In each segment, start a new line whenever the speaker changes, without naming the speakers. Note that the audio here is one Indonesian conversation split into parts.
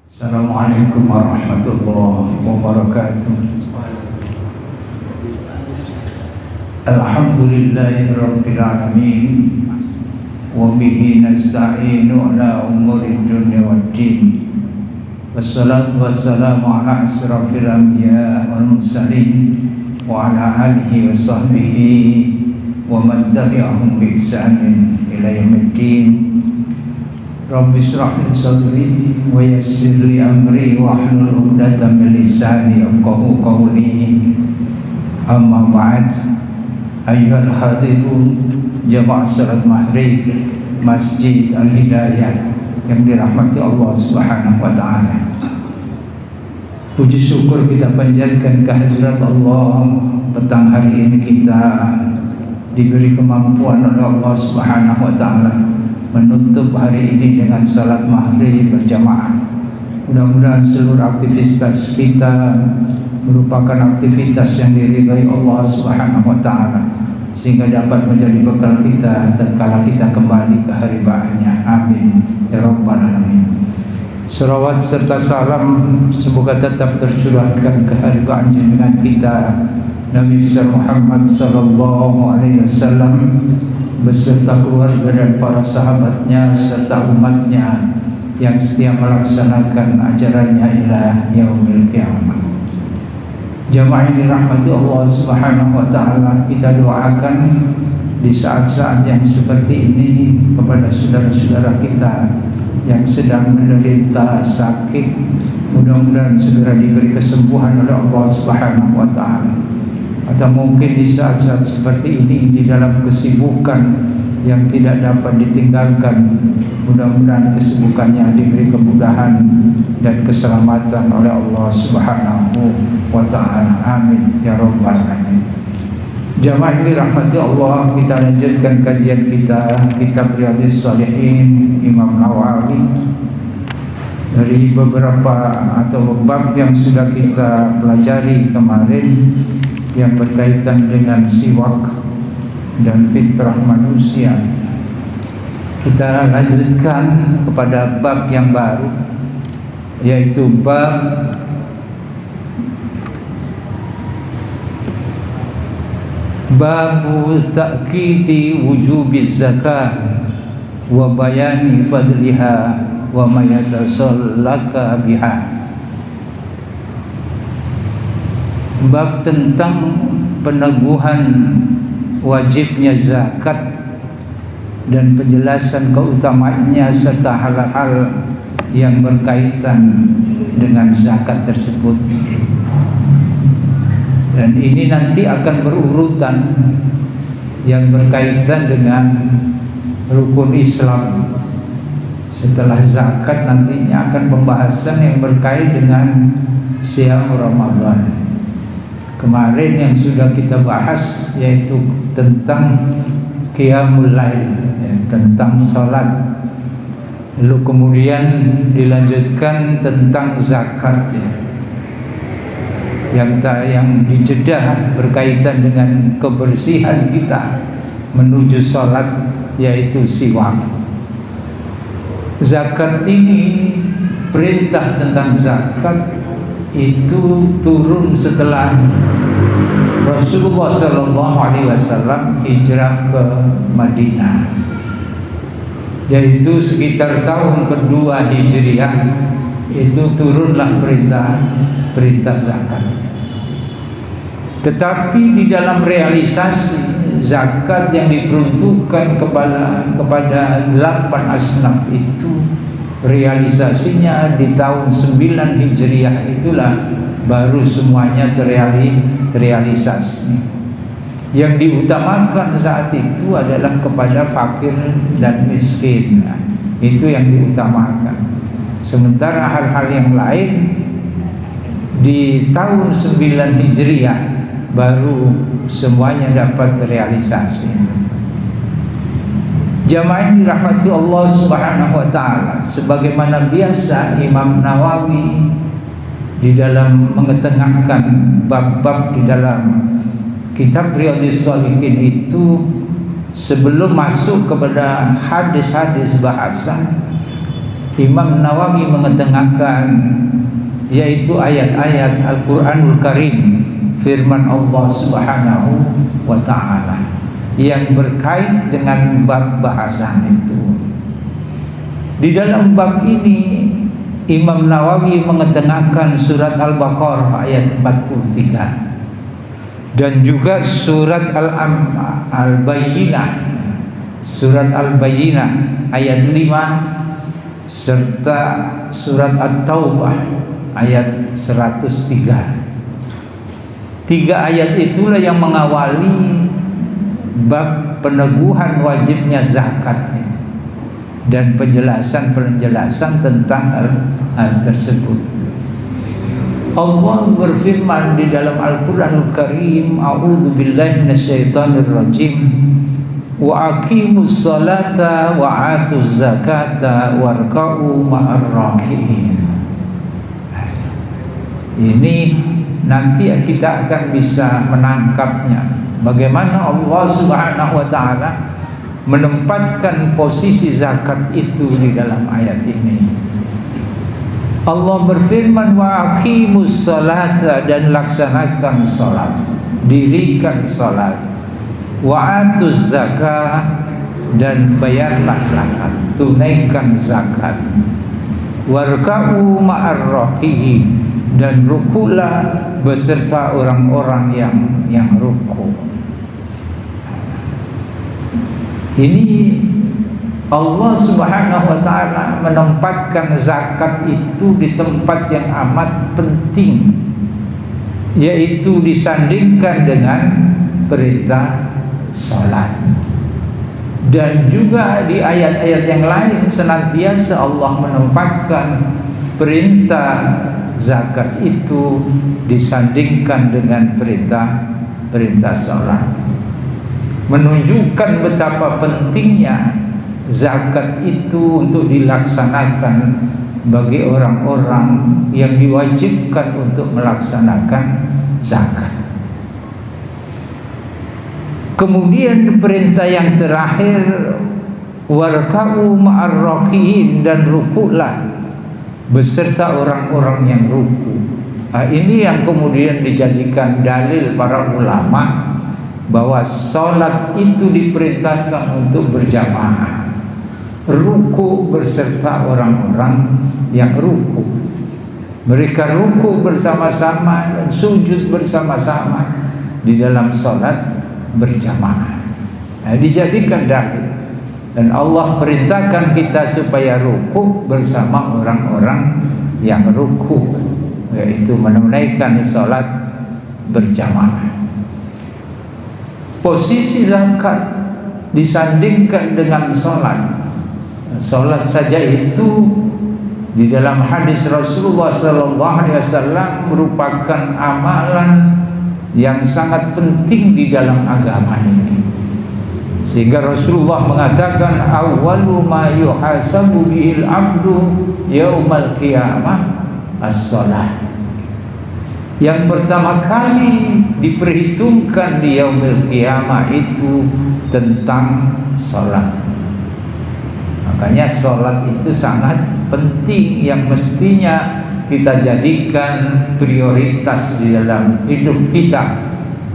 Assalamualaikum warahmatullahi wabarakatuh. Alhamdulillahirabbil alamin wa bihi nasta'inu ala umurid dunya waddin. Wassalatu wassalamu ala asrafil anbiya wal mursalin wa ala alihi wa sahbihi wa man tabi'ahum bi ihsanin ila yaumiddin. Rabbi shrah li sadri wa yassir li amri wahlul 'uqdatam min lisani yafqahu qawli. Amma ba'd. Ayyuhal hadirun jamaah salat maghrib Masjid Al-Hidayah yang dirahmati Allah Subhanahu wa taala. Puji syukur kita panjatkan kehadirat Allah. Petang hari ini kita diberi kemampuan oleh Allah Subhanahu wa taala menutup hari ini dengan salat maghrib berjamaah. Mudah-mudahan seluruh aktivitas kita merupakan aktivitas yang diridhai Allah Subhanahu wa taala, sehingga dapat menjadi bekal kita tatkala kita kembali ke haribaannya. Amin ya rabbal alamin. Salawat serta salam semoga tetap tercurahkan ke haribaan junjungan kita Nabi Muhammad sallallahu alaihi wasallam beserta keluarga dan para sahabatnya serta umatnya yang setia melaksanakan ajarannya ila yaumil qiyamah. Jamaah ini rahmati Allah Subhanahu wa taala, kita doakan di saat-saat yang seperti ini kepada saudara-saudara kita yang sedang menderita sakit, mudah-mudahan segera diberi kesembuhan oleh Allah Subhanahu wa taala. Atau mungkin di saat-saat seperti ini di dalam kesibukan yang tidak dapat ditinggalkan, mudah-mudahan kesibukannya diberi kemudahan dan keselamatan oleh Allah Subhanahu wa taala. Amin ya rabbal alamin. Jamaah ini rahmati Allah, kita lanjutkan kajian kita kitab Riyadhus Shalihin Imam Nawawi dari beberapa atau bab yang sudah kita pelajari kemarin yang berkaitan dengan siwak dan fitrah manusia. Kita lanjutkan kepada bab yang baru, yaitu bab babu ta'kidi wujubiz zakah wa bayani fadliha wa ma yatasallaka biha. Bab tentang peneguhan wajibnya zakat dan penjelasan keutamaannya serta hal-hal yang berkaitan dengan zakat tersebut. Dan ini nanti akan berurutan yang berkaitan dengan rukun Islam. Setelah zakat nantinya akan pembahasan yang berkait dengan siam Ramadan. Kemarin yang sudah kita bahas yaitu tentang qiyamul lail, ya, tentang salat. Lalu kemudian dilanjutkan tentang zakat, ya, yang dijedah berkaitan dengan kebersihan kita menuju salat, yaitu siwak. Zakat ini, perintah tentang zakat itu turun setelah Rasulullah sallallahu alaihi wasallam hijrah ke Madinah, yaitu sekitar tahun kedua Hijriah. Itu turunlah perintah zakat. Tetapi di dalam realisasi zakat yang diperuntukkan kepada 8 asnaf itu, realisasinya di tahun 9 Hijriah itulah baru semuanya terrealisasi. Yang diutamakan saat itu adalah kepada fakir dan miskin. Nah, itu yang diutamakan. Sementara hal-hal yang lain di tahun 9 Hijriah baru semuanya dapat terrealisasi. Jamaah yang dirahmati Allah Subhanahu wa taala, sebagaimana biasa Imam Nawawi di dalam mengetengahkan bab-bab di dalam kitab Riyadhus Shalihin itu, sebelum masuk kepada hadis-hadis bahasan, Imam Nawawi mengetengahkan, yaitu ayat-ayat Al-Quranul Karim, firman Allah Subhanahu wa ta'ala yang berkait dengan bab bahasan itu. Di dalam bab ini Imam Nawawi mengetengahkan surat Al-Baqarah ayat 43 dan juga surat Al-Bayyinah, surat Al-Bayyinah ayat 5 serta surat At-Taubah ayat 103. Tiga ayat itulah yang mengawali bab peneguhan wajibnya zakat dan penjelasan tentang hal tersebut. Allah berfirman di dalam Al-Quranul Karim, A'udzu billahi minasyaitonir rajim, wa aqimus salata wa atuz zakata warka'u ma'ar raki'in. Ini nanti kita akan bisa menangkapnya, bagaimana Allah Subhanahu wa ta'ala menempatkan posisi zakat itu di dalam ayat ini. Allah berfirman, wa aqimus salata, dan laksanakan salat, dirikan salat, wa atuz zakah, dan bayarlah zakat, tunaikan zakat, warka'u ma'ar raki'in, dan rukulah beserta orang-orang yang ruku. Ini Allah Subhanahu wa ta'ala menempatkan zakat itu di tempat yang amat penting, yaitu disandingkan dengan perintah salat. Dan juga di ayat-ayat yang lain senantiasa Allah menempatkan perintah zakat itu disandingkan dengan perintah salat, menunjukkan betapa pentingnya zakat itu untuk dilaksanakan bagi orang-orang yang diwajibkan untuk melaksanakan zakat. Kemudian perintah yang terakhir, warka'u ma'ar raki'in, dan rukulah beserta orang-orang yang ruku. Ini yang kemudian dijadikan dalil para ulama bahwa salat itu diperintahkan untuk berjamaah, ruku beserta orang-orang yang ruku. Mereka ruku bersama-sama dan sujud bersama-sama di dalam salat berjamaah. Dijadikan dalil, dan Allah perintahkan kita supaya ruku bersama orang-orang yang ruku, yaitu menunaikan salat berjamaah. Posisi zakat disandingkan dengan salat. Salat saja itu di dalam hadis Rasulullah SAW merupakan amalan yang sangat penting di dalam agama ini, sehingga Rasulullah mengatakan, awwalu ma yuhasabu bihil abdu yaumal qiyamah as-salah. Yang pertama kali diperhitungkan di yaumil qiyamah itu tentang salat. Makanya salat itu sangat penting, yang mestinya kita jadikan prioritas di dalam hidup kita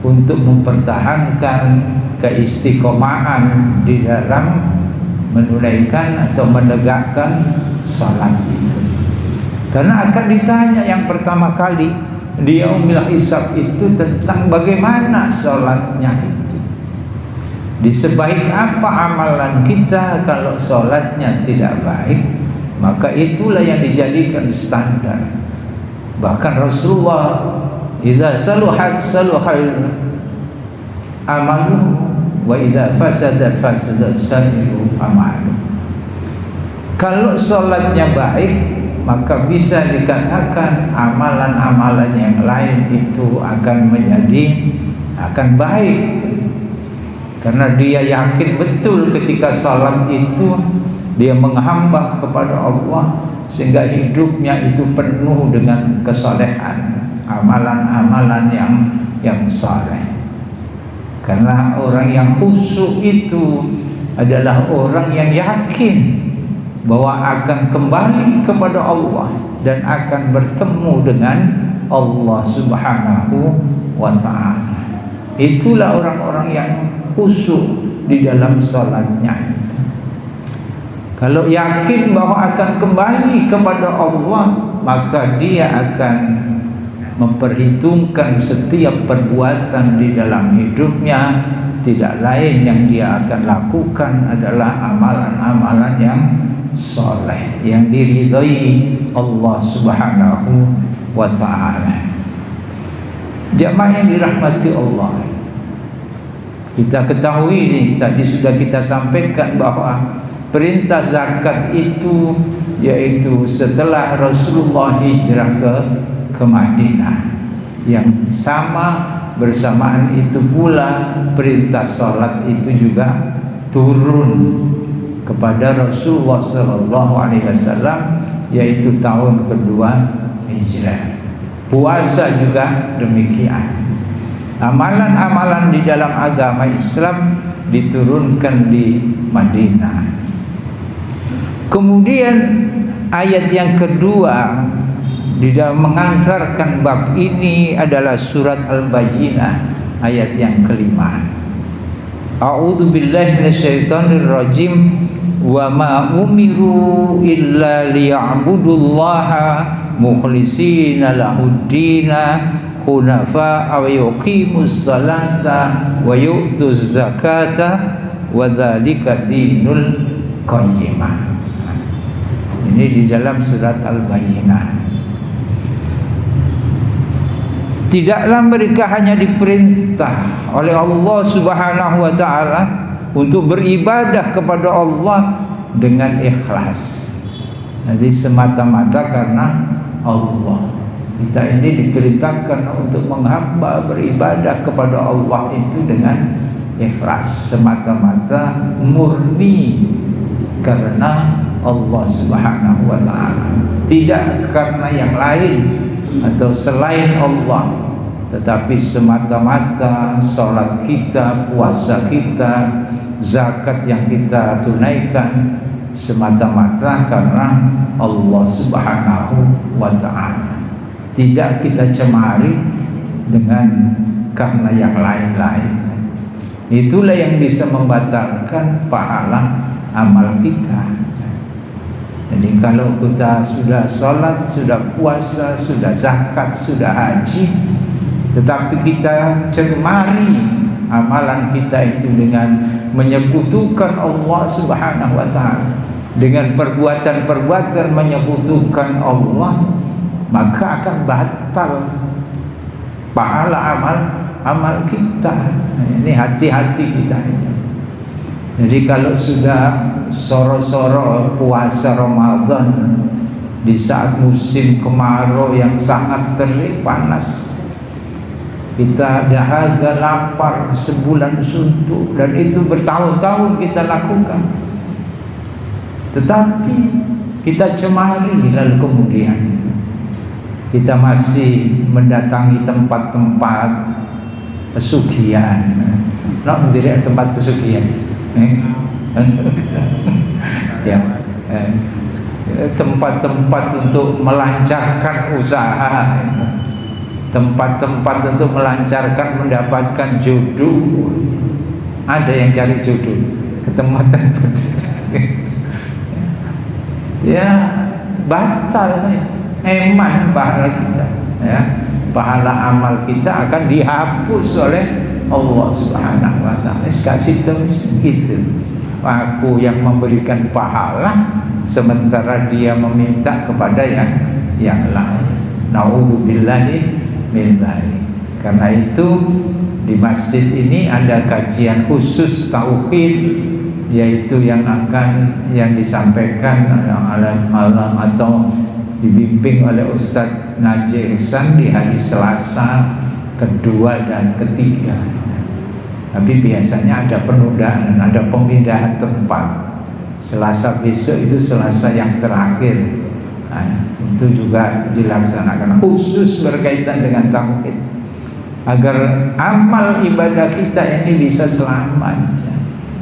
untuk mempertahankan keistiqomahan di dalam menunaikan atau menegakkan salat itu. Karena akan ditanya yang pertama kali di yaumil hisab itu tentang bagaimana salatnya itu. Di sebaik apa amalan kita, kalau salatnya tidak baik, maka itulah yang dijadikan standar. Bahkan Rasulullah, idza saluhat saluhal amalu wa idza fasadat fasadat sairu amalu. Kalau salatnya baik, maka bisa dikatakan amalan-amalan yang lain itu akan baik, karena dia yakin betul ketika salat itu dia menghamba kepada Allah, sehingga hidupnya itu penuh dengan kesalehan, amalan-amalan yang saleh. Karena orang yang khusyuk itu adalah orang yang yakin bahwa akan kembali kepada Allah dan akan bertemu dengan Allah Subhanahu wa ta'ala. Itulah orang-orang yang khusyuk di dalam salatnya. Kalau yakin bahwa akan kembali kepada Allah, maka dia akan memperhitungkan setiap perbuatan di dalam hidupnya. Tidak lain yang dia akan lakukan adalah amalan-amalan yang soleh, yang diridhai Allah Subhanahu wa ta'ala. Jamaah yang dirahmati Allah, kita ketahui ini, tadi sudah kita sampaikan bahwa perintah zakat itu yaitu setelah Rasulullah hijrah ke Madinah. Yang sama bersamaan itu pula perintah salat itu juga turun kepada Rasulullah sallallahu alaihi wasallam, yaitu tahun kedua hijrah. Puasa juga demikian. Amalan-amalan di dalam agama Islam diturunkan di Madinah. Kemudian ayat yang kedua di dalam mengantarkan bab ini adalah surat Al-Bayyinah ayat yang kelima. A'udzu billahi minasyaitonir rajim. Wa ma umiru illa liya'budullaha mukhlishina lahuddina hunafa wa yuqimus salata wa yu'tuz zakata wa dzalika dinul qayyimah. Ini di dalam surat Al-Bayyinah. Tidaklah mereka hanya diperintah oleh Allah Subhanahu wa ta'ala untuk beribadah kepada Allah dengan ikhlas. Jadi semata-mata karena Allah. Kita ini diperintahkan untuk menghamba beribadah kepada Allah itu dengan ikhlas, semata-mata murni karena Allah Subhanahu wa ta'ala, tidak karena yang lain atau selain Allah, tetapi semata-mata salat kita, puasa kita, zakat yang kita tunaikan semata-mata karena Allah Subhanahu wa ta'ala. Tidak kita cemari dengan karena yang lain-lain. Itulah yang bisa membatalkan pahala amal kita. Jadi kalau kita sudah sholat, sudah puasa, sudah zakat, sudah haji, tetapi kita cemari amalan kita itu dengan menyekutukan Allah Subhanahu wa ta'ala, dengan perbuatan-perbuatan menyekutukan Allah, maka akan batal pahala amal kita. Ini hati-hati kita itu. Jadi kalau sudah soro-soro puasa Ramadan di saat musim kemarau yang sangat terik panas, kita dahaga lapar sebulan suntuk, dan itu bertahun-tahun kita lakukan, tetapi kita cemari, lalu kemudian kita masih mendatangi tempat-tempat pesugihan. Tidak tempat pesugihan, ya, tempat-tempat untuk melancarkan usaha, tempat-tempat untuk melancarkan mendapatkan jodoh. Ada yang cari jodoh ke tempat-tempat ya, batal, eman pahala kita, ya, pahala amal kita akan dihapus oleh Allah Subhanahu wa ta'ala. Kasih terus gitu, aku yang memberikan pahala sementara dia meminta kepada yang lain. Na'udzubillahi min dzalik. Karena itu di masjid ini ada kajian khusus tauhid, yaitu yang disampaikan malam atau dibimbing oleh Ustadz Najih Ihsan di hari Selasa kedua dan ketiga. Tapi biasanya ada penundaan, ada pemindahan tempat. Selasa besok itu Selasa yang terakhir. Nah, itu juga dilaksanakan khusus berkaitan dengan tauhid, agar amal ibadah kita ini bisa selamat,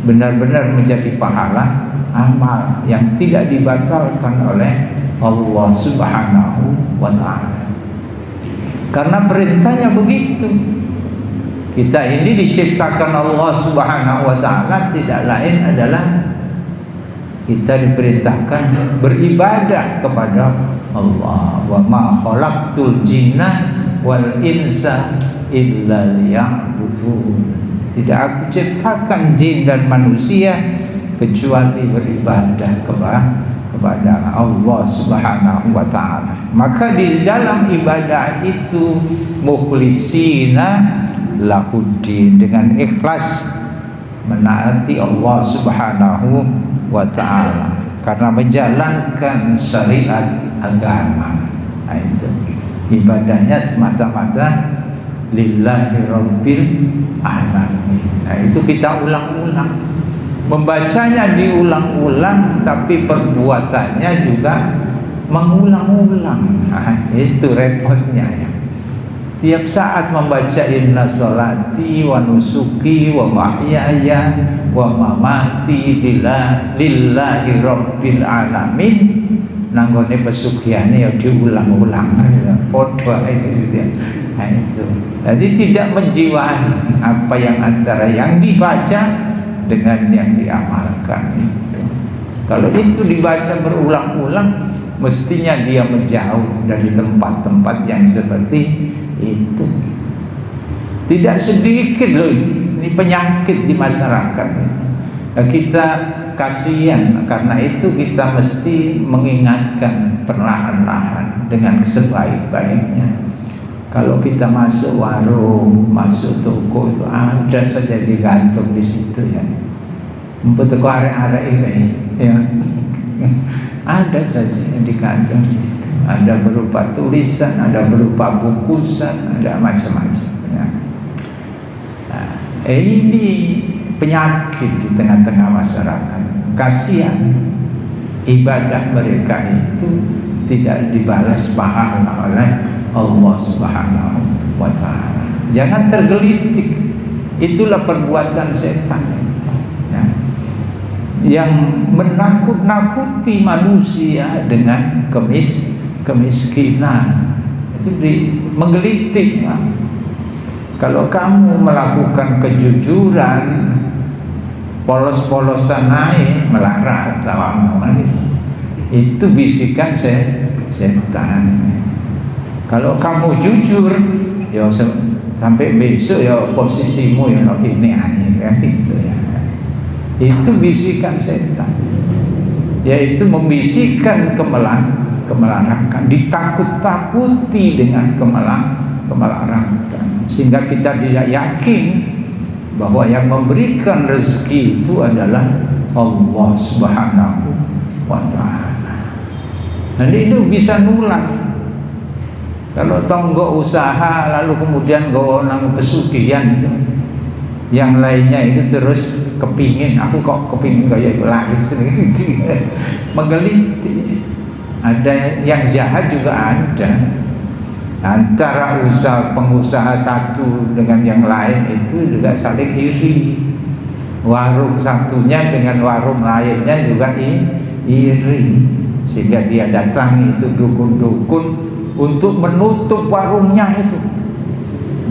benar-benar menjadi pahala amal yang tidak dibatalkan oleh Allah Subhanahu wa ta'ala. Karena perintahnya begitu. Kita ini diciptakan Allah Subhanahu wa ta'ala, tidak lain adalah kita diperintahkan beribadah kepada Allah. Wa ma khalaqtul jinna wal insa illa liya'budun. Tidak aku ciptakan jin dan manusia kecuali beribadah kepada Allah Subhanahu wa ta'ala. Maka di dalam ibadah itu mukhlisina lahuddin, dengan ikhlas menaati Allah Subhanahu wa ta'ala karena menjalankan syariat agama. Nah, itu ibadahnya semata-mata lillahi rabbil alamin. Nah, itu kita ulang-ulang, membacanya diulang-ulang, tapi perbuatannya juga mengulang-ulang. Nah, itu repotnya ya. Tiap saat membaca inna sholati wa nusuki wa mahyaya wa mamati lillahi rabbil alamin, nanggone pesugiane ya diulang-ulang, podo gitu ya. Nah, itu. Jadi tidak menjiwai apa yang antara yang dibaca dengan yang diamalkan itu. Kalau itu dibaca berulang-ulang, mestinya dia menjauh dari tempat-tempat yang seperti itu. Tidak sedikit loh ini penyakit di masyarakat itu. Kita kasihan, karena itu kita mesti mengingatkan perlahan-lahan dengan sebaik-baiknya. Kalau kita masuk warung, masuk toko, itu ada saja digantung di situ ya. Betul arek-arek ini ya. Ada saja yang digantung di situ. Ada berupa tulisan, ada berupa bungkusan, ada macam-macam ya. Nah, ini penyakit di tengah-tengah masyarakat. Kasihan ibadah mereka itu tidak dibalas pahala oleh Allah Subhanahu wa ta'ala. Jangan tergelitik, itulah perbuatan setan itu, ya, yang menakut-nakuti manusia dengan kemiskinan. Itu menggelitik ya. Kalau kamu melakukan kejujuran, polos-polosan naik melarat lawan itu bisikan setan. Kalau kamu jujur, ya sampai besok ya posisimu ya gini aja gitu ya. Itu bisikan setan, yaitu membisikkan kemelarakan, ditakut-takuti dengan kemelarakan, sehingga kita tidak yakin bahwa yang memberikan rezeki itu adalah Allah Subhanahu wa ta'ala. Dan itu bisa nular. Kalau tonggo usaha lalu kemudian nang pesugihan itu, yang lainnya itu terus kepingin, aku kok kepingin kayak laris gitu, menggelitik. Ada yang jahat juga ada. Antara pengusaha satu dengan yang lain itu juga saling iri. Warung satunya dengan warung lainnya juga iri, sehingga dia datangi itu dukun-dukun untuk menutup warungnya itu.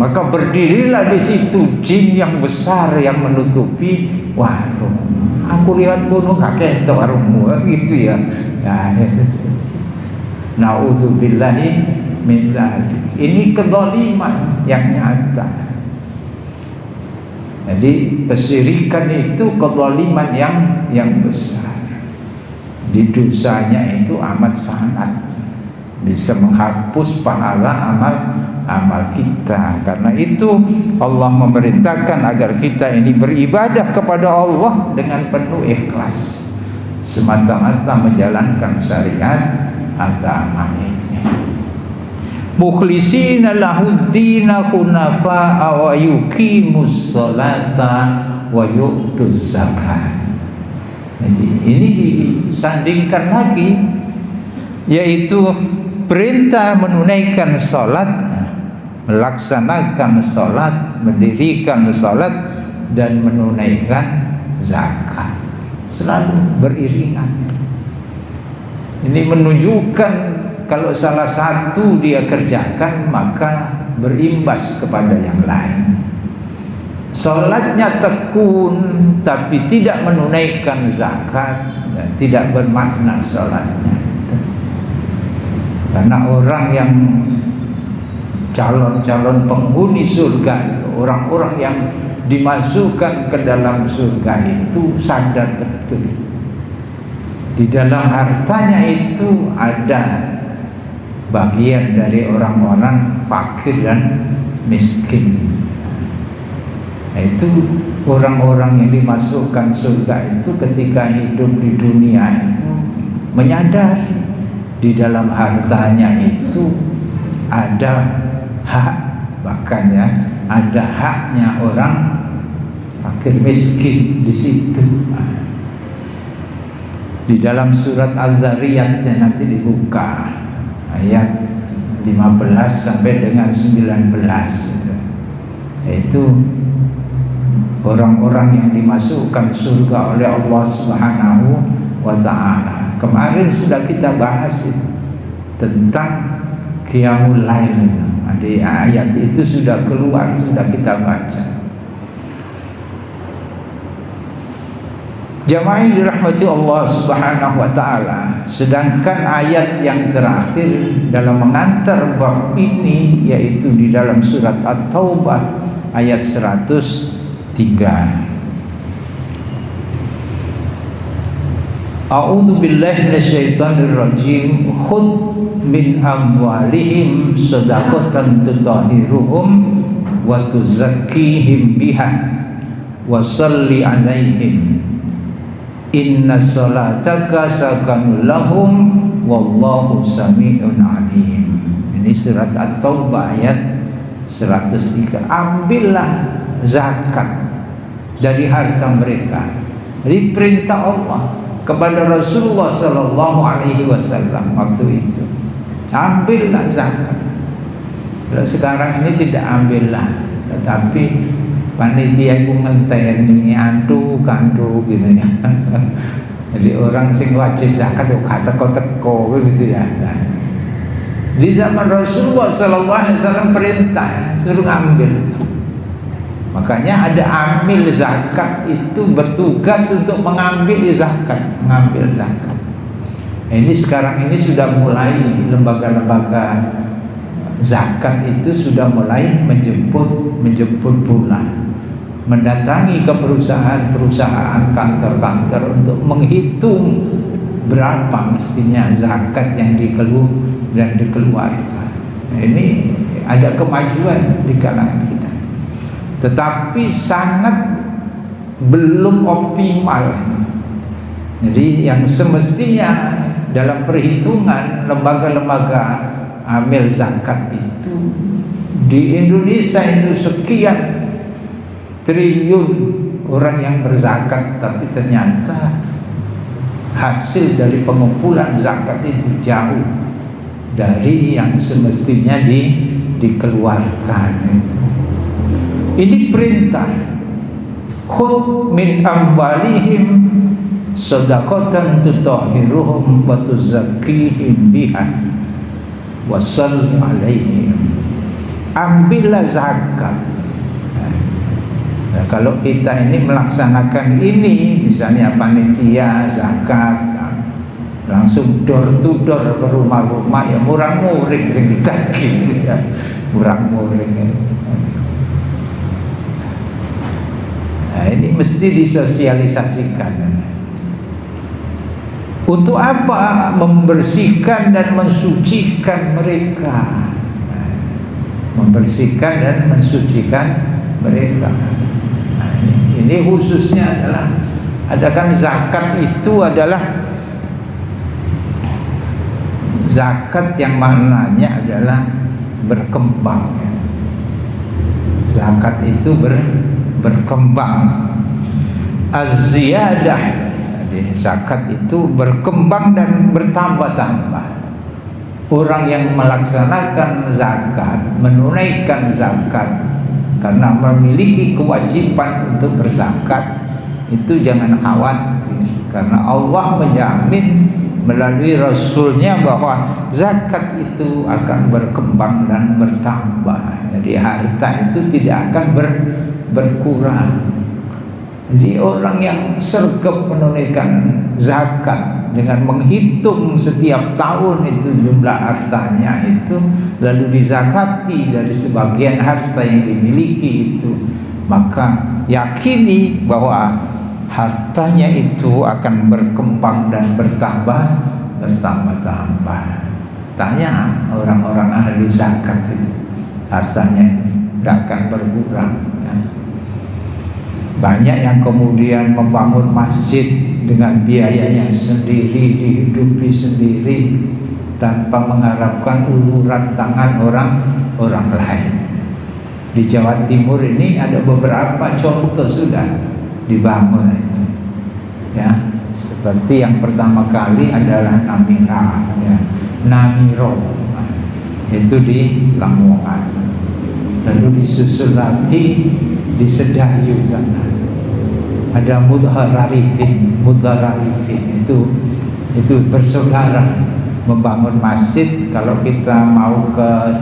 Maka berdirilah di situ jin yang besar yang menutupi warung. Aku lihat kuno kakek itu warungmu gitu ya. Nah, naudzubillahi min dzalik. Ini kezaliman yang nyata. Jadi kesirikan itu kezaliman yang besar. Di dosanya itu amat sangat, bisa menghapus pahala amal kita. Karena itu Allah memerintahkan agar kita ini beribadah kepada Allah dengan penuh ikhlas, semata-mata menjalankan syariat agama ini. Mukhlisina lahuddina hunafa'a wa yuqimus sholata wa yu'tuz zakat. Jadi ini disandingkan lagi, yaitu perintah menunaikan sholat, melaksanakan sholat, mendirikan sholat, dan menunaikan zakat. selalu beriringan. Ini menunjukkan kalau salah satu dia kerjakan maka berimbas kepada yang lain. Salatnya tekun tapi tidak menunaikan zakat, ya, tidak bermakna salatnya. Karena orang yang calon-calon penghuni surga itu, orang-orang yang dimasukkan ke dalam surga itu sadar betul di dalam hartanya itu ada bagian dari orang-orang fakir dan miskin. Nah, itu orang-orang yang dimasukkan surga itu ketika hidup di dunia itu menyadari di dalam hartanya itu ada hak, bahkan ya ada haknya orang fakir miskin di situ. Di dalam surat Al-Dzariyat yang nanti dibuka ayat 15 sampai dengan 19 itu. Yaitu orang-orang yang dimasukkan surga oleh Allah Subhanahu wa ta'ala. Kemarin sudah kita bahas itu tentang Qiyamul Lail. Di ayat itu sudah keluar, sudah kita baca. Jamaah yang dirahmati Allah Subhanahu wa ta'ala, sedangkan ayat yang terakhir dalam mengantar bab ini yaitu di dalam surat At-Taubah ayat 103. A'udzu billahi minasyaitonir rajim. Khudh min amwalihim shadaqatan tutahhiruhum wa tuzakkihim biha wa shalli 'alaihim inna salataka sakanul lahum wallahu sami'un alim. Ini surat At-Taubah ayat 103. Ambillah zakat dari harta mereka. Jadi perintah Allah kepada Rasulullah sallallahu alaihi wasallam waktu itu. Ambillah zakat. Kalau sekarang ini tidak ambillah, tetapi panitia itu ngenteni antuk-antuk gitu ya. Jadi orang sing wajib zakat kok teko-teko gitu ya. Di zaman Rasulullah sallallahu alaihi wasallam perintah suruh ngambil itu. Makanya ada amil zakat itu bertugas untuk mengambil zakat, mengambil zakat. Ini sekarang ini sudah mulai lembaga-lembaga zakat itu sudah mulai menjemput bola, mendatangi ke perusahaan-perusahaan, kantor-kantor untuk menghitung berapa mestinya zakat yang dikeluarkan. Ini ada kemajuan di kalangan kita, tetapi sangat belum optimal. Jadi yang semestinya dalam perhitungan lembaga-lembaga amil zakat itu di Indonesia itu sekian triliun orang yang berzakat, tapi ternyata hasil dari pengumpulan zakat itu jauh dari yang semestinya dikeluarkan itu. Ini perintah, khudh min amwalihim shadaqatan tutahhiruhum wa tuzakkihim biha wa shalli 'alaihim. Ambillah zakat. Nah, kalau kita ini melaksanakan ini, misalnya panitia zakat, langsung door to door ke rumah-rumah, ya murah-muring sing ditagih ya, murah-muring. Nah, ini mesti disosialisasikan. Untuk apa? Membersihkan dan mensucikan mereka. Membersihkan dan mensucikan mereka. Nah, ini khususnya adalah, adakan zakat itu adalah zakat yang maknanya adalah berkembang. Zakat itu berkembang. Az-ziyadah. Zakat itu berkembang dan bertambah-tambah. Orang yang melaksanakan zakat, menunaikan zakat karena memiliki kewajiban untuk berzakat, itu jangan khawatir. karena Allah menjamin melalui Rasulnya bahwa zakat itu akan berkembang dan bertambah. Jadi harta itu tidak akan berkurang. Jadi orang yang sergap menunaikan zakat dengan menghitung setiap tahun itu jumlah hartanya itu, lalu dizakati dari sebagian harta yang dimiliki itu, maka yakini bahwa hartanya itu akan berkembang dan bertambah. Tanya orang-orang ahli zakat itu, hartanya tidak akan berkurang ya. Banyak yang kemudian membangun masjid dengan biayanya sendiri, dihidupi sendiri tanpa mengharapkan uluran tangan orang lain. Di Jawa Timur ini ada beberapa contoh sudah dibangun itu ya, seperti yang pertama kali adalah Namira ya, Namiro itu di Lamongan, lalu disusul lagi di Sedayu sana ada Mudhararifin itu bersaudara membangun masjid. Kalau kita mau ke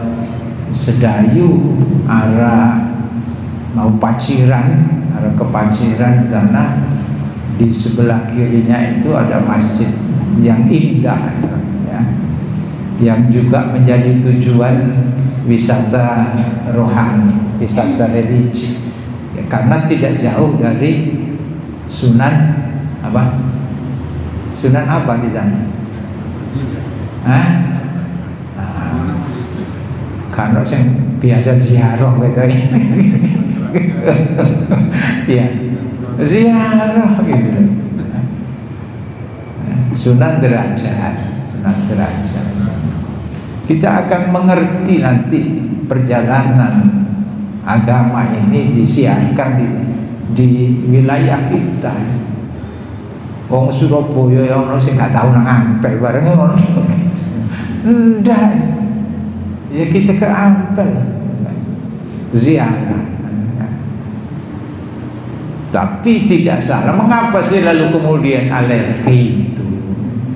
Sedayu mau arah ke Paciran sana, di sebelah kirinya itu ada masjid yang indah ya, yang juga menjadi tujuan wisata rohani, wisata religi ya, karena tidak jauh dari Sunan apa di sana? Karena yang biasa ziarah gitu ya, ziarah gitu. Sunan Derajat. Kita akan mengerti nanti perjalanan agama ini disiarkan di wilayah kita. Wong Surabaya ya ono sing gak tau nang Ampel bareng ngono. Ndak. Ya kita ke Ampel ziarah. Tapi tidak salah. Mengapa sih lalu kemudian alergi itu?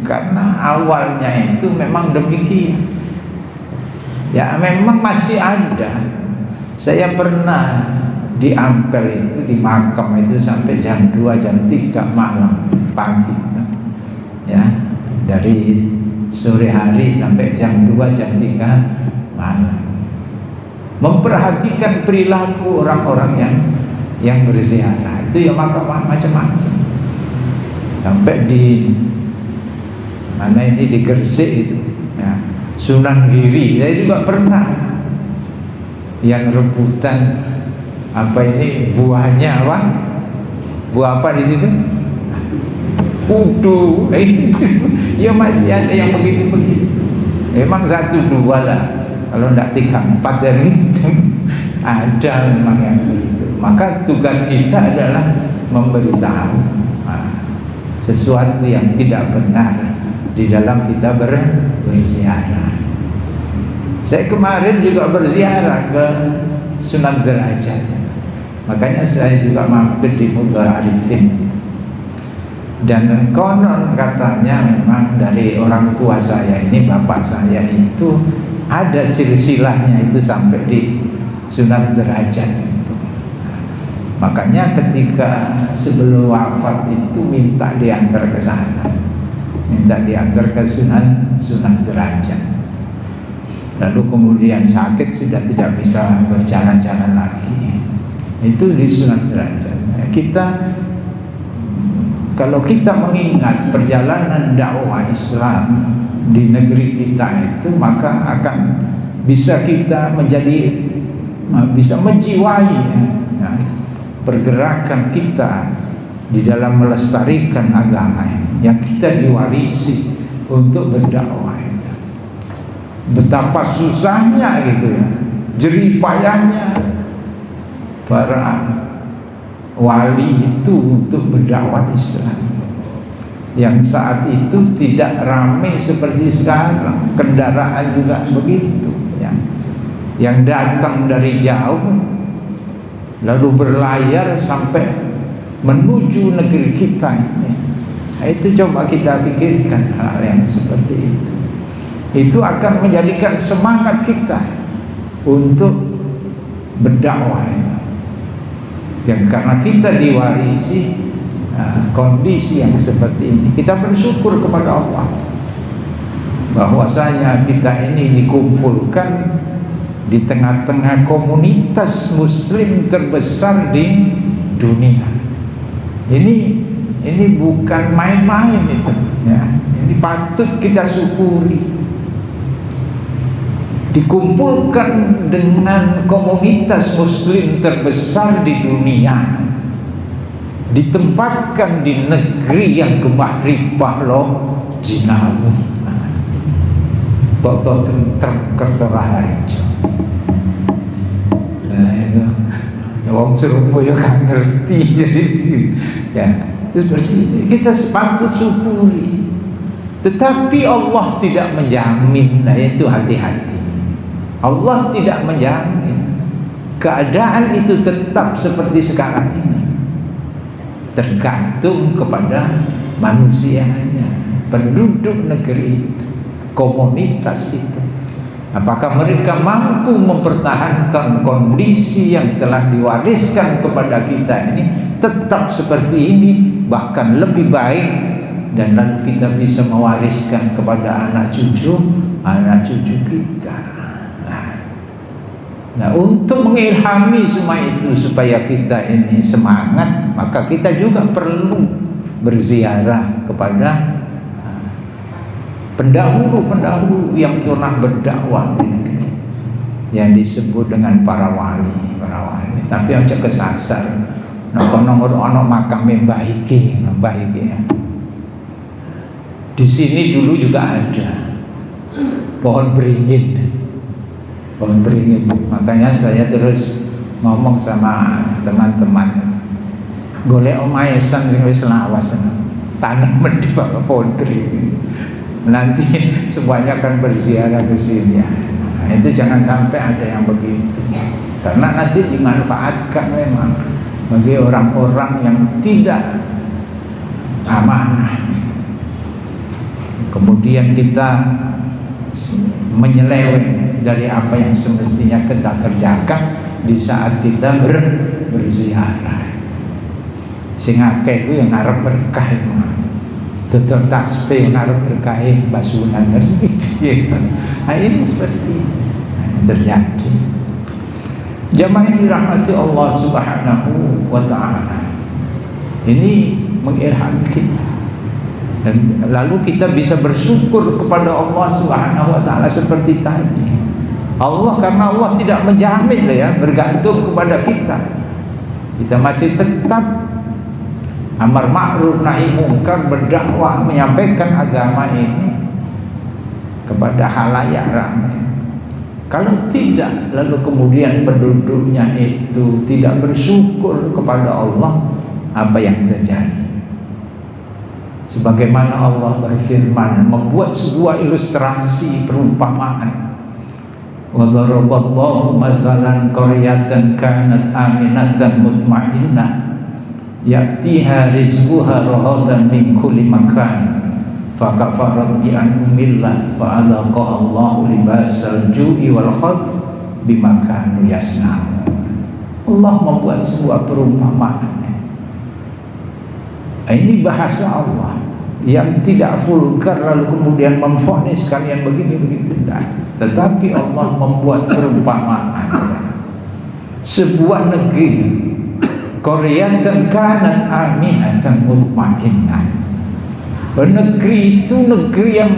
Karena awalnya itu memang demikian. Ya memang masih ada. Saya pernah di Ampel itu, di makam itu sampai jam 2, jam 3 malam pagi ya, dari sore hari sampai jam 2, jam 3 malam, memperhatikan perilaku orang-orang yang berziarah itu ya, makam macam-macam. Sampai di mana ini, di Gresik itu ya, Sunan Giri, saya juga pernah yang rebutan buahnya apa? Buah apa di situ? Udu, itu ya masih ada yang begitu-begitu. Memang 1, 2 lah, kalau tidak 3, 4 dari itu ada memang yang begitu. Maka tugas kita adalah memberitahu sesuatu yang tidak benar di dalam kita berziarah. Saya kemarin juga berziarah ke Sunan Derajat. Makanya saya juga mampir di Mudhararifin. Dan konon katanya memang dari orang tua saya ini, bapak saya itu ada silsilahnya itu sampai di Sunan Derajat itu. Makanya ketika sebelum wafat itu minta diantar ke sana, minta diantar ke Sunan Derajat. Lalu kemudian sakit, sudah tidak bisa berjalan-jalan lagi. Itu di Sunan Derajat. Kalau kita mengingat perjalanan dakwah Islam di negeri kita itu, maka akan bisa kita bisa menjiwai ya, pergerakan kita di dalam melestarikan agama yang kita diwarisi untuk berdakwah itu. Betapa susahnya gitu ya, jerih payahnya para wali itu untuk berdakwah Islam, yang saat itu tidak ramai seperti sekarang. Kendaraan juga begitu ya, yang datang dari jauh lalu berlayar sampai menuju negeri kita ini Itu coba kita pikirkan hal yang seperti itu. Itu akan menjadikan semangat kita untuk berdakwah. Dan karena kita diwarisi kondisi yang seperti ini, kita bersyukur kepada Allah bahwasanya kita ini dikumpulkan di tengah-tengah komunitas muslim terbesar di dunia. Ini bukan main-main itu, ya. Ini patut kita syukuri. Dikumpulkan dengan komunitas muslim terbesar di dunia, ditempatkan di negeri yang gemah ripah loh, jinawi. Toto Kertoraharjo. Nah itu, wong Surabaya kan ngerti, jadi ya seperti itu. Kita sepatut syukuri. Tetapi Allah tidak menjamin, nah itu hati-hati. Allah tidak menjamin keadaan itu tetap seperti sekarang ini. Tergantung kepada manusianya, penduduk negeri itu, komunitas itu. Apakah mereka mampu mempertahankan kondisi yang telah diwariskan kepada kita ini tetap seperti ini, bahkan lebih baik, dan lalu kita bisa mewariskan kepada anak cucu kita. Nah, untuk mengilhami semua itu supaya kita ini semangat, maka kita juga perlu berziarah kepada pendahulu-pendahulu yang pernah berdakwah di negeri, yang disebut dengan para wali. Tapi yang kesasar, nomor makam yang baik. Di sini dulu juga ada pohon beringin. Makanya saya terus ngomong sama teman-teman, golek omahe san sing wis lawas, tanam di bawah pohon beringin. Nanti semuanya akan berziarah ke sini. Nah, itu jangan sampai ada yang begitu, karena nanti dimanfaatkan memang bagi orang-orang yang tidak amanah. Kemudian kita menyeleweng dari apa yang semestinya kita kerjakan di saat kita berziarah. Sing akeh ku yang ngarep berkah, tutur tasbih ngarep berkah basunan ngerti. Nah, ini seperti terjadi. Jamaah yang dirahmati Allah Subhanahu wa ta'ala, ini mengilhami kita, dan lalu kita bisa bersyukur kepada Allah Subhanahu wa ta'ala seperti tadi. Karena Allah tidak menjamin ya, bergantung kepada kita. Kita masih tetap amar ma'ruf nahi mungkar, berdakwah, menyampaikan agama ini kepada khalayak ramai. Kalau tidak, lalu kemudian penduduknya itu tidak bersyukur kepada Allah, apa yang terjadi? Sebagaimana Allah berfirman, membuat sebuah ilustrasi perumpamaan. Wa daraballahu masalan qaryatan kanat aminatan mutmainnah ya'tiha rizquha raghadan min kulli makan fakafarat bi anhumillah wa adaqaha Allahu libasal ju'i wal khawf bima kanu yasna'un. Allah membuat sebuah perumpamaan. Ini bahasa Allah yang tidak vulgar lalu kemudian memvonis kalian begini tidak. Tetapi Allah membuat perumpamaan. Sebuah negeri, qaryatan kanat aminatan mutmainnah. Negeri itu negeri yang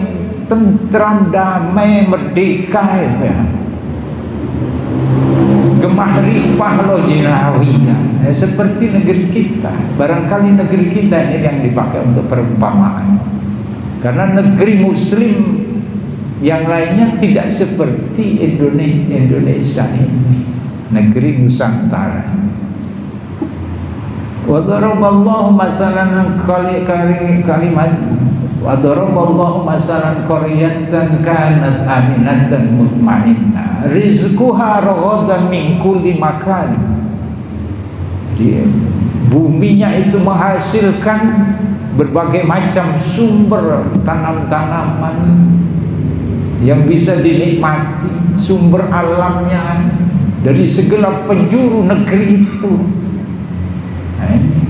tentram, damai, merdeka, ya. Gemah ripah lo jinawiyah, seperti negeri kita. Barangkali negeri kita ini yang dipakai untuk perumpamaan, karena negeri muslim yang lainnya tidak seperti Indonesia ini, negeri Nusantara. Wa daraballahu masalan kalimat wa daraballahu masalan qaryatan kanat aminatan mutmainnah rizquha raghadan min kulli makan. Buminya itu menghasilkan berbagai macam sumber tanam-tanaman yang bisa dinikmati, sumber alamnya dari segala penjuru negeri itu. Nah, ini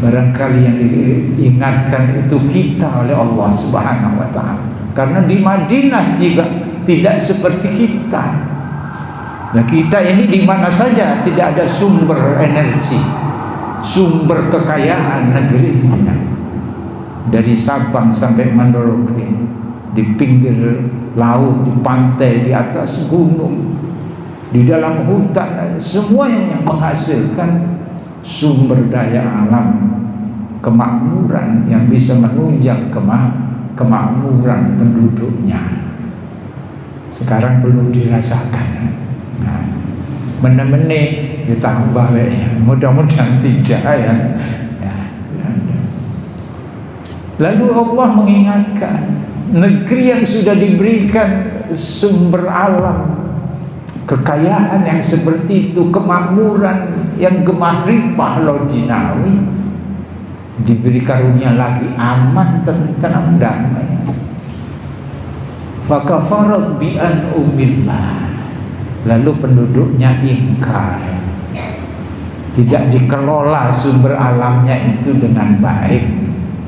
barangkali yang diingatkan itu kita oleh Allah Subhanahu wa ta'ala. Karena di Madinah juga tidak seperti kita. Nah, kita ini di mana saja tidak ada sumber energi, sumber kekayaan negeri ini. Dari Sabang sampai Merauke, di pinggir laut, di pantai, di atas gunung, di dalam hutan, semua yang menghasilkan sumber daya alam, kemakmuran yang bisa menunjang kemakmuran penduduknya. Sekarang perlu dirasakan. Nah, benar-benar ditambah ya. Mudah-mudahan tidak ya. Lalu Allah mengingatkan, negeri yang sudah diberikan sumber alam, kekayaan yang seperti itu, kemakmuran yang gemah ripah lojinawi, diberi karunia lagi aman, tentram, damai. Fakafarat bi an'umillah, lalu penduduknya ingkar, tidak dikelola sumber alamnya itu dengan baik,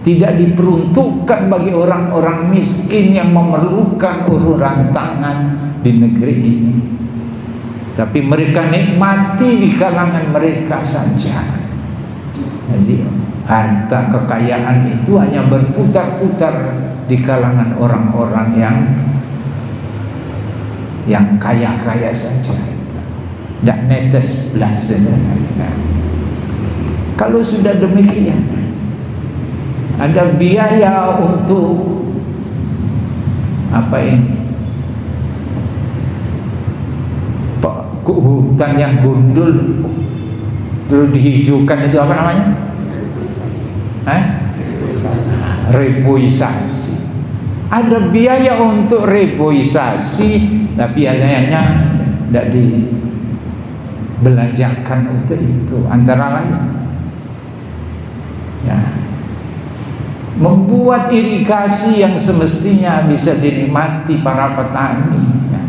tidak diperuntukkan bagi orang-orang miskin yang memerlukan uluran tangan di negeri ini, tapi mereka nikmati di kalangan mereka saja. Jadi harta kekayaan itu hanya berputar-putar di kalangan orang-orang yang kaya-kaya saja, tidak netes belas. Kalau sudah demikian, ada biaya untuk apa ini, hutan yang gundul terus dihijaukan, itu apa namanya? Reboisasi. Ada biaya untuk reboisasi, tapi biasanya tidak dibelanjakan untuk itu. Antara lain ya, membuat irigasi yang semestinya bisa dinikmati para petani ya.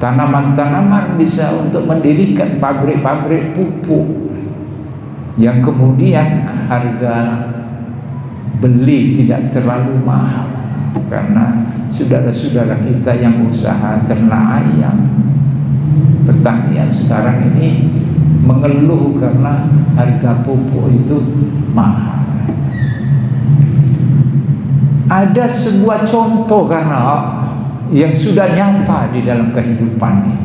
Tanaman-tanaman bisa untuk mendirikan pabrik-pabrik pupuk yang kemudian harga beli tidak terlalu mahal, karena saudara-saudara kita yang usaha ternak ayam, pertanian sekarang ini mengeluh karena harga pupuk itu mahal. Ada sebuah contoh karena yang sudah nyata di dalam kehidupan ini.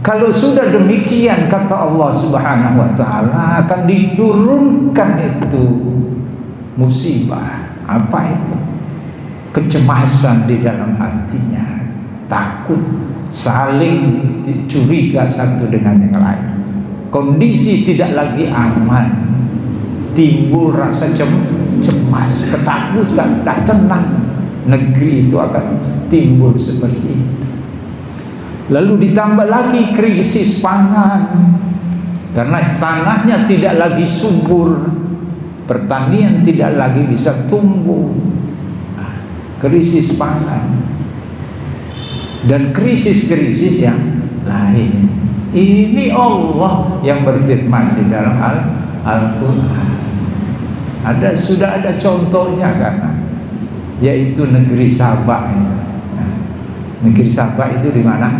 Kalau sudah demikian, kata Allah Subhanahu wa ta'ala, akan diturunkan itu musibah. Apa itu? Kecemasan di dalam hatinya, takut, saling curiga satu dengan yang lain, kondisi tidak lagi aman, timbul rasa cemas, ketakutan, tidak tenang. Negeri itu akan timbul seperti itu. Lalu ditambah lagi krisis pangan, karena tanahnya tidak lagi subur, pertanian tidak lagi bisa tumbuh. Krisis pangan dan krisis-krisis yang lain. Ini Allah yang berfirman di dalam Al-Quran. Sudah ada contohnya karena, yaitu negeri Sabah. Negeri Sabah itu di mana?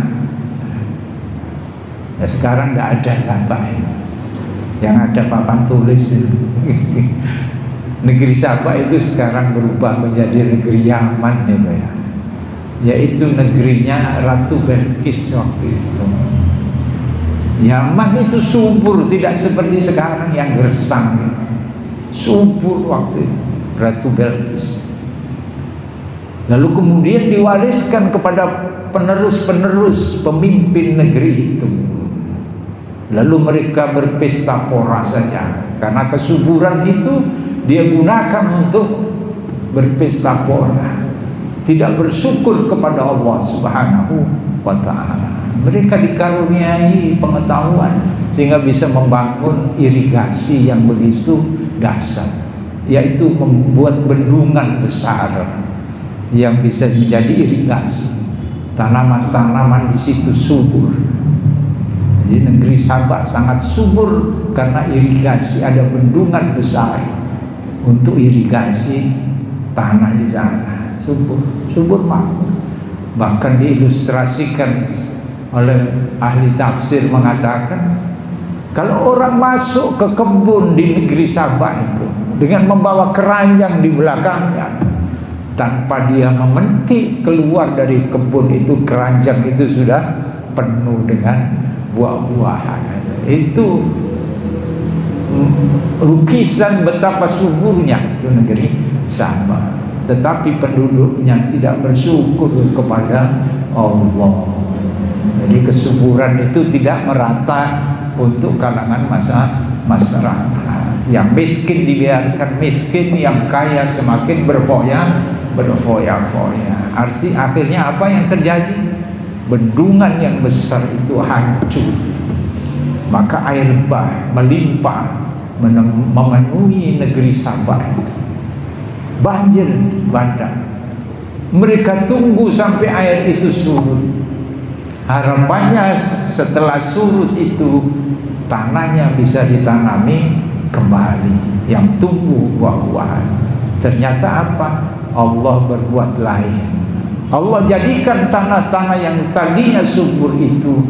Ya, sekarang tidak ada Sabah ini. Yang ada papan tulis itu. Negeri Sabah itu sekarang berubah menjadi negeri Yaman itu ya. Yaitu negerinya Ratu Belkis waktu itu. Yaman itu subur, tidak seperti sekarang yang gersang gitu. Subur waktu itu Ratu Belkis. Lalu kemudian diwariskan kepada penerus-penerus pemimpin negeri itu. Lalu mereka berpesta pora saja, karena kesuburan itu dia gunakan untuk berpesta pora, tidak bersyukur kepada Allah Subhanahu wa ta'ala. Mereka dikaruniai pengetahuan sehingga bisa membangun irigasi yang begitu dasar, yaitu membuat bendungan besar yang bisa menjadi irigasi. Tanaman-tanaman di situ subur. Jadi negeri Sabah sangat subur karena irigasi, ada bendungan besar untuk irigasi tanah di sana. Subur makmur. Bahkan diilustrasikan oleh ahli tafsir mengatakan, kalau orang masuk ke kebun di negeri Sabah itu dengan membawa keranjang di belakangnya, tanpa dia memetik keluar dari kebun itu, keranjang itu sudah penuh dengan buah-buahan. Itu lukisan betapa suburnya itu negeri Sabah. Tetapi penduduknya tidak bersyukur kepada Allah. Jadi kesuburan itu tidak merata untuk kalangan masyarakat. Yang miskin dibiarkan miskin, yang kaya semakin berfoya-foya. Akhirnya apa yang terjadi? Bendungan yang besar itu hancur, maka air bah melimpah memenuhi negeri Sabah itu. Banjir bandang. Mereka tunggu sampai air itu surut. Harapannya setelah surut itu tanahnya bisa ditanami kembali, yang tumbuh buah-buahan. Ternyata apa? Allah berbuat lain. Allah jadikan tanah-tanah yang tadinya subur itu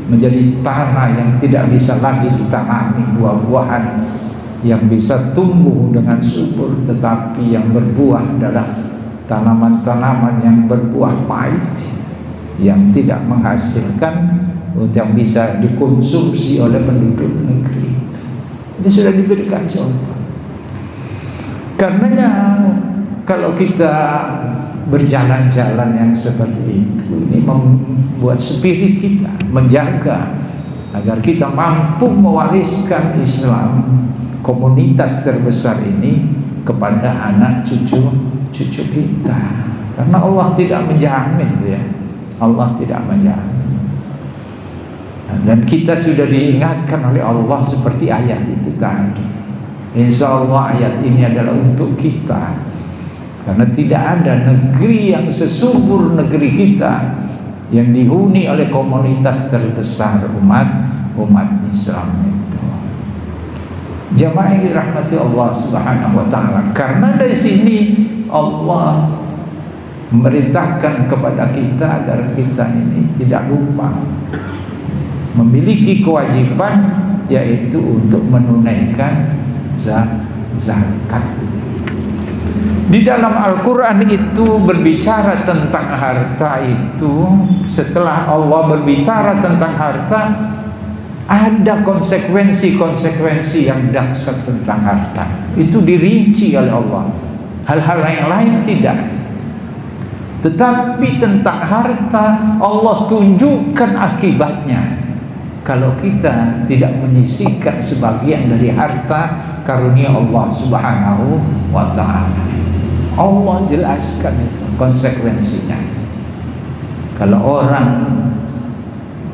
menjadi tanah yang tidak bisa lagi ditanami buah-buahan yang bisa tumbuh dengan subur, tetapi yang berbuah adalah tanaman-tanaman yang berbuah pahit, yang tidak menghasilkan, yang bisa dikonsumsi oleh penduduk negeri itu. Ini sudah diberikan contoh. Karenanya kalau kita berjalan-jalan yang seperti itu, ini membuat spirit kita, menjaga agar kita mampu mewariskan Islam, komunitas terbesar ini, kepada anak cucu kita. Karena Allah tidak menjamin, ya, Allah tidak menjamin. Dan kita sudah diingatkan oleh Allah seperti ayat itu tadi. Insya Allah ayat ini adalah untuk kita. Karena tidak ada negeri yang sesubur negeri kita, yang dihuni oleh komunitas terbesar umat Islam itu. Jamaah yang dirahmati Allah Subhanahu wa taala. Karena dari sini Allah memerintahkan kepada kita agar kita ini tidak lupa memiliki kewajiban, yaitu untuk menunaikan zakat. Di dalam Al-Quran itu berbicara tentang harta itu. Setelah Allah berbicara tentang harta, ada konsekuensi-konsekuensi yang dahsyat tentang harta. Itu dirinci oleh Allah. Hal-hal yang lain tidak. Tetapi tentang harta Allah tunjukkan akibatnya. Kalau kita tidak menyisihkan sebagian dari harta karunia Allah Subhanahu wa ta'ala, Allah jelaskan itu konsekuensinya. Kalau orang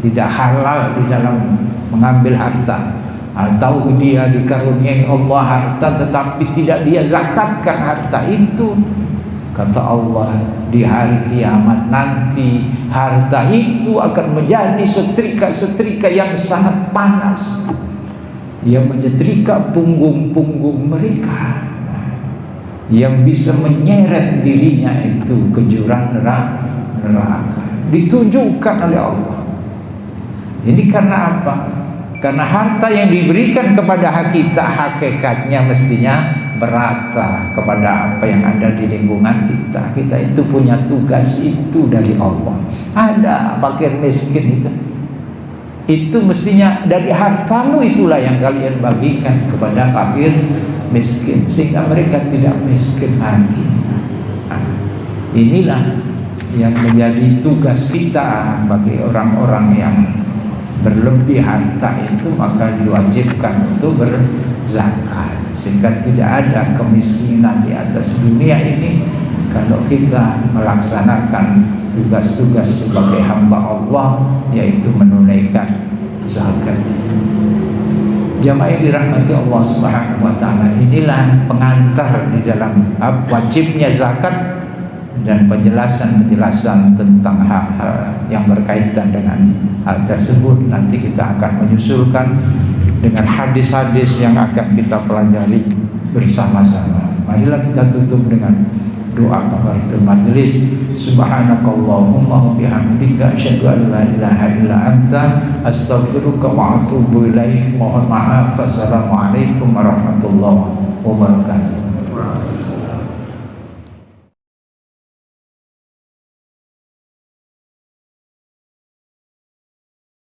tidak halal di dalam mengambil harta, atau dia dikaruniai Allah harta tetapi tidak dia zakatkan harta itu, kata Allah, di hari kiamat nanti harta itu akan menjadi setrika-setrika yang sangat panas, yang menyetrika punggung-punggung mereka, yang bisa menyeret dirinya itu ke jurang neraka. Ditunjukkan oleh Allah. Ini karena apa? Karena harta yang diberikan kepada kita hakikatnya mestinya berata kepada apa yang ada di lingkungan kita. Kita itu punya tugas itu dari Allah. Ada fakir miskin itu mestinya dari hartamu itulah yang kalian bagikan kepada fakir miskin, sehingga mereka tidak miskin lagi. Inilah yang menjadi tugas kita bagi orang-orang yang berlebih harta itu, maka diwajibkan untuk berzakat, sehingga tidak ada kemiskinan di atas dunia ini kalau kita melaksanakan tugas-tugas sebagai hamba Allah, yaitu menunaikan zakat. Jamaah yang dirahmati Allah Subhanahu wa taala, inilah pengantar di dalam wajibnya zakat dan penjelasan-penjelasan tentang hal-hal yang berkaitan dengan hal tersebut. Nanti kita akan menyusulkan dengan hadis-hadis yang akan kita pelajari bersama-sama. Marilah kita tutup dengan doa kafaratul majelis. Subhanakallahumma wa bihamdika asyhadu an la ilaha illa anta astaghfiruka wa atubu ilaik. Mohon maaf. Wassalamualaikum warahmatullahi wabarakatuh.